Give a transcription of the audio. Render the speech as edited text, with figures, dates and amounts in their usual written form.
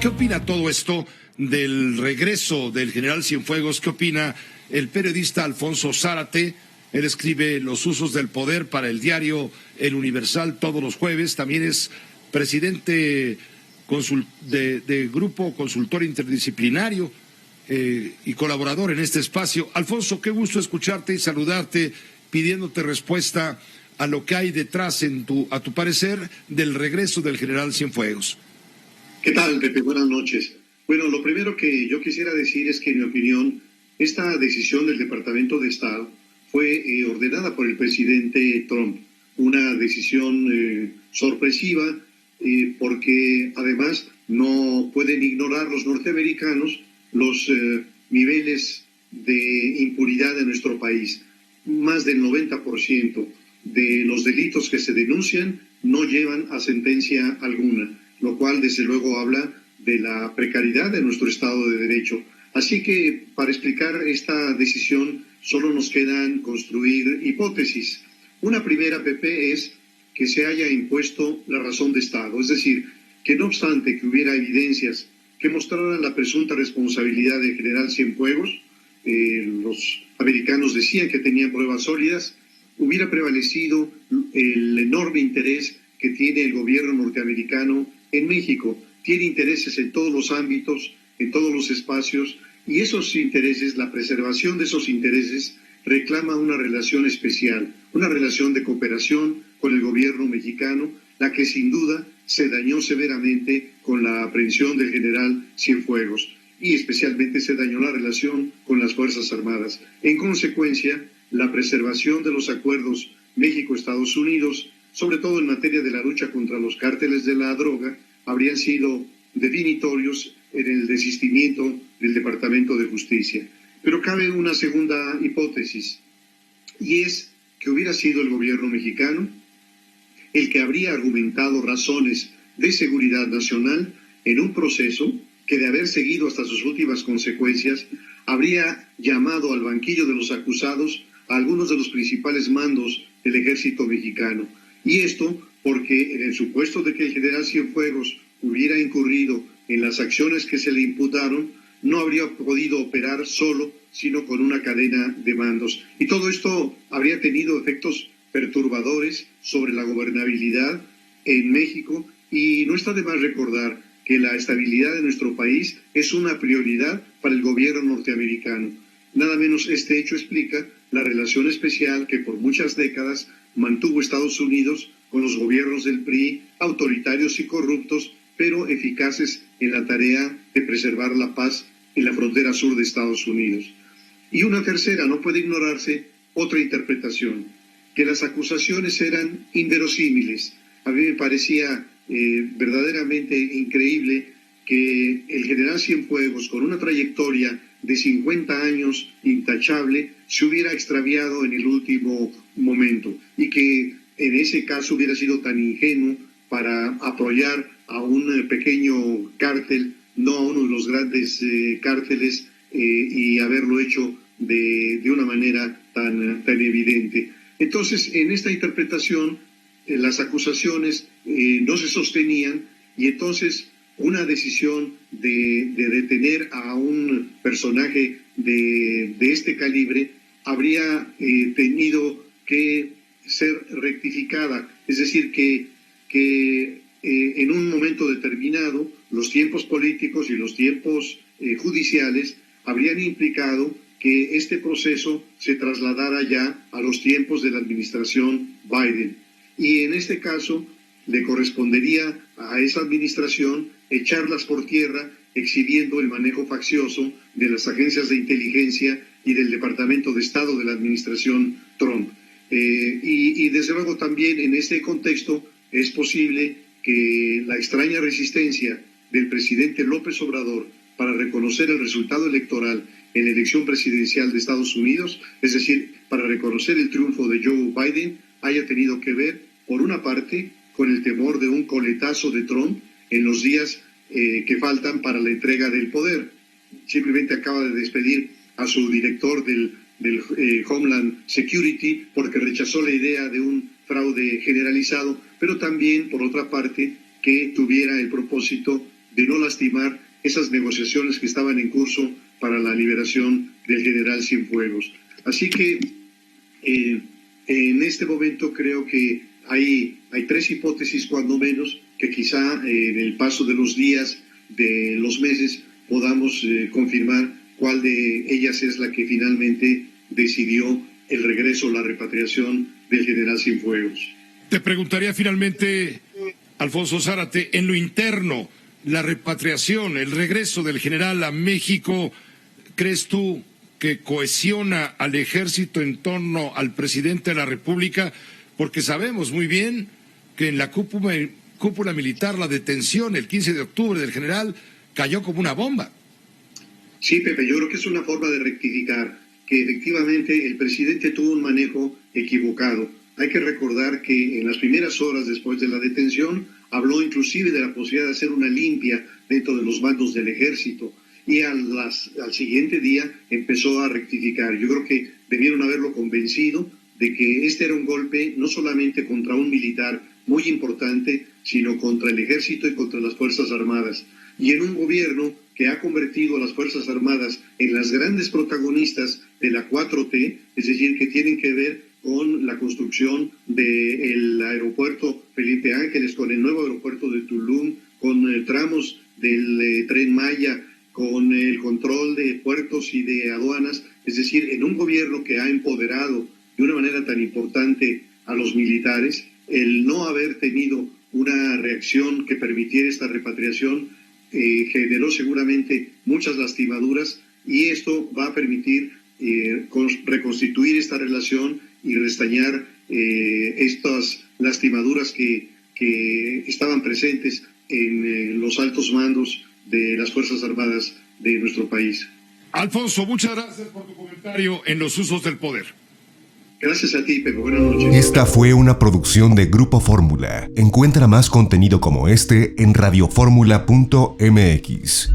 ¿Qué opina todo esto del regreso del general Cienfuegos? ¿Qué opina el periodista Alfonso Zárate? Él escribe Los usos del poder para el diario El Universal todos los jueves. También es presidente de Grupo Consultor Interdisciplinario y colaborador en este espacio. Alfonso, qué gusto escucharte y saludarte, pidiéndote respuesta a lo que hay detrás, a tu parecer, del regreso del general Cienfuegos. ¿Qué tal, Pepe? Buenas noches. Bueno, lo primero que yo quisiera decir es que, en mi opinión, esta decisión del Departamento de Estado fue ordenada por el presidente Trump. Una decisión sorpresiva, porque además no pueden ignorar los norteamericanos los niveles de impunidad de nuestro país. Más del 90% de los delitos que se denuncian no llevan a sentencia alguna, lo cual desde luego habla de la precariedad de nuestro Estado de Derecho. Así que para explicar esta decisión solo nos quedan construir hipótesis. Una primera, Pepe, es que se haya impuesto la razón de Estado, es decir, que no obstante que hubiera evidencias que mostraran la presunta responsabilidad del general Cienfuegos, los americanos decían que tenían pruebas sólidas, hubiera prevalecido el enorme interés que tiene el gobierno norteamericano en México. Tiene intereses en todos los ámbitos, en todos los espacios, y esos intereses, la preservación de esos intereses, reclama una relación especial, una relación de cooperación con el gobierno mexicano, la que sin duda se dañó severamente con la aprehensión del general Cienfuegos, y especialmente se dañó la relación con las Fuerzas Armadas. En consecuencia, la preservación de los acuerdos México-Estados Unidos, sobre todo en materia de la lucha contra los cárteles de la droga, habrían sido definitorios en el desistimiento del Departamento de Justicia. Pero cabe una segunda hipótesis, y es que hubiera sido el gobierno mexicano el que habría argumentado razones de seguridad nacional en un proceso que, de haber seguido hasta sus últimas consecuencias, habría llamado al banquillo de los acusados a algunos de los principales mandos del ejército mexicano. Y esto porque, en el supuesto de que el general Cienfuegos hubiera incurrido en las acciones que se le imputaron, no habría podido operar solo, sino con una cadena de mandos. Y todo esto habría tenido efectos perturbadores sobre la gobernabilidad en México, y no está de más recordar que la estabilidad de nuestro país es una prioridad para el gobierno norteamericano. Nada menos este hecho explica la relación especial que por muchas décadas mantuvo Estados Unidos con los gobiernos del PRI, autoritarios y corruptos, pero eficaces en la tarea de preservar la paz en la frontera sur de Estados Unidos. Y una tercera, no puede ignorarse otra interpretación, que las acusaciones eran inverosímiles. A mí me parecía verdaderamente increíble que el general Cienfuegos, con una trayectoria de 50 años intachable, se hubiera extraviado en el último momento, y que en ese caso hubiera sido tan ingenuo para apoyar a un pequeño cártel, no a uno de los grandes cárteles, y haberlo hecho de una manera tan evidente. Entonces, en esta interpretación, las acusaciones no se sostenían, y entonces una decisión de detener a un personaje de este calibre habría tenido que ser rectificada. Es decir, que en un momento determinado los tiempos políticos y los tiempos judiciales habrían implicado que este proceso se trasladara ya a los tiempos de la administración Biden. Y en este caso le correspondería a esa administración echarlas por tierra, exhibiendo el manejo faccioso de las agencias de inteligencia y del Departamento de Estado de la administración Trump. Y desde luego también en este contexto es posible que la extraña resistencia del presidente López Obrador para reconocer el resultado electoral en la elección presidencial de Estados Unidos, es decir, para reconocer el triunfo de Joe Biden, haya tenido que ver, por una parte, con el temor de un coletazo de Trump en los días que faltan para la entrega del poder. Simplemente acaba de despedir a su director del Homeland Security porque rechazó la idea de un fraude generalizado, pero también, por otra parte, que tuviera el propósito de no lastimar esas negociaciones que estaban en curso para la liberación del general Cienfuegos. Así que en este momento creo que hay tres hipótesis, cuando menos, que quizá en el paso de los días, de los meses, podamos confirmar cuál de ellas es la que finalmente decidió el regreso, la repatriación del general Cienfuegos. Te preguntaría finalmente, Alfonso Zárate, en lo interno, la repatriación, el regreso del general a México, ¿crees tú que cohesiona al ejército en torno al presidente de la República? Porque sabemos muy bien que en la cúpula militar la detención el 15 de octubre del general cayó como una bomba. Sí, Pepe, yo creo que es una forma de rectificar, que efectivamente el presidente tuvo un manejo equivocado. Hay que recordar que en las primeras horas después de la detención habló inclusive de la posibilidad de hacer una limpia dentro de los mandos del ejército, y al siguiente día empezó a rectificar. Yo creo que debieron haberlo convencido de que este era un golpe no solamente contra un militar muy importante, sino contra el ejército y contra las Fuerzas Armadas. Y en un gobierno que ha convertido a las Fuerzas Armadas en las grandes protagonistas de la 4T, es decir, que tienen que ver con la construcción del aeropuerto Felipe Ángeles, con el nuevo aeropuerto de Tulum, con tramos del Tren Maya, con el control de puertos y de aduanas, es decir, en un gobierno que ha empoderado de una manera tan importante a los militares, el no haber tenido una reacción que permitiera esta repatriación generó seguramente muchas lastimaduras, y esto va a permitir reconstituir esta relación y restañar estas lastimaduras que estaban presentes en los altos mandos de las Fuerzas Armadas de nuestro país. Alfonso, muchas gracias por tu comentario en los usos del poder. Gracias a ti, Pepe. Buenas noches. Esta fue una producción de Grupo Fórmula. Encuentra más contenido como este en radioformula.mx.